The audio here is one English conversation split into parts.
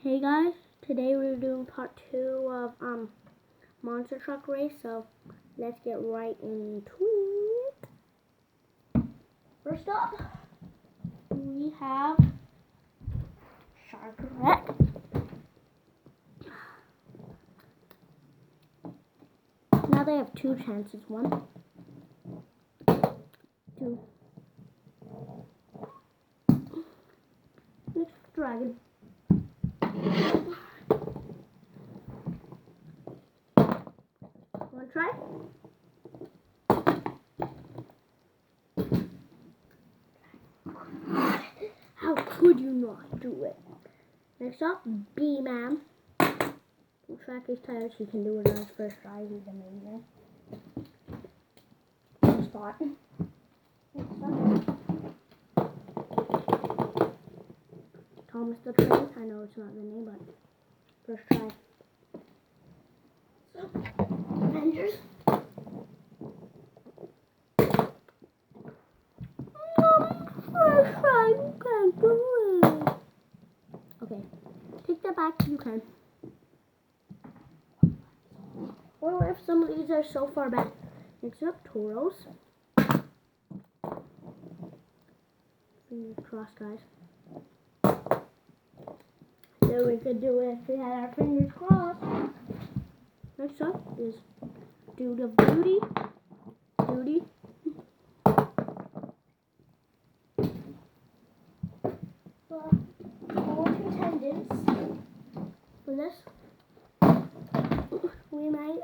Hey guys, today we're doing part 2 of Monster Truck Race, so let's get right into it. First up, we have Shark Wreck. Now they have 2 chances. 1, 2. Next dragon. Wanna try? How could you not do it? Next up, B-Man. We'll track his tires. He can do it on his first try. He's amazing. First spot. Next up, Thomas the Train. I know it's not the name, but first try. So, Avengers. First try, you can't do it. Okay, take that back. You can. Or if some of these are so far back. Next up, Toros. Fingers crossed, guys. So we could do it if we had our fingers crossed. Next up is Dude of Duty. Duty. Well, 4 contendants for this. We might,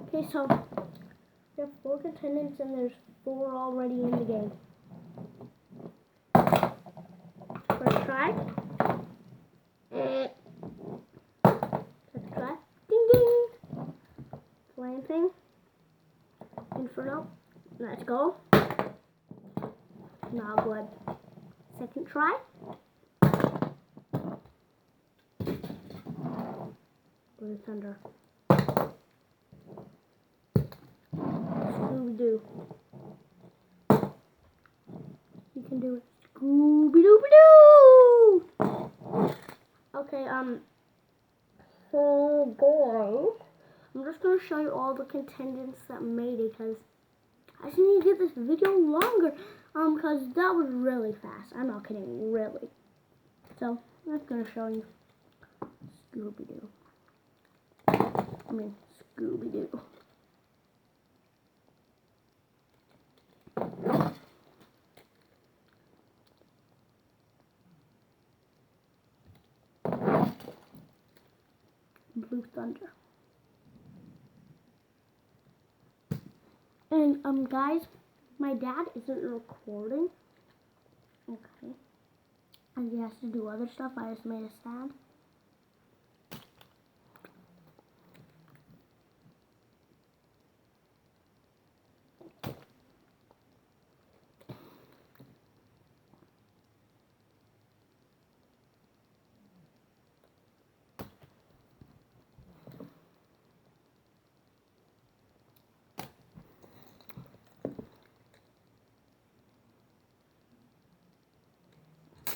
okay, so there are 4 contendants and there's 4 already in the game. First try. Second try. Ding ding. Planting. Inferno. Let's go. Not good. Second try. Blue Thunder. Scooby-Doo. You can do it. Scooby-Doo-Doo! Okay, so guys, I'm just going to show you all the contendants that made it, because I just need to get this video longer, because that was really fast. I'm not kidding, really. So, I'm just going to show you Scooby-Doo. I mean, Scooby-Doo. Blue Thunder. And guys, my dad isn't recording. Okay. And he has to do other stuff. I just made a stand.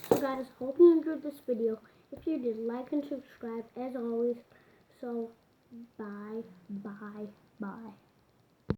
So guys, hope you enjoyed this video. If you did, like and subscribe as always. So, bye, bye, bye.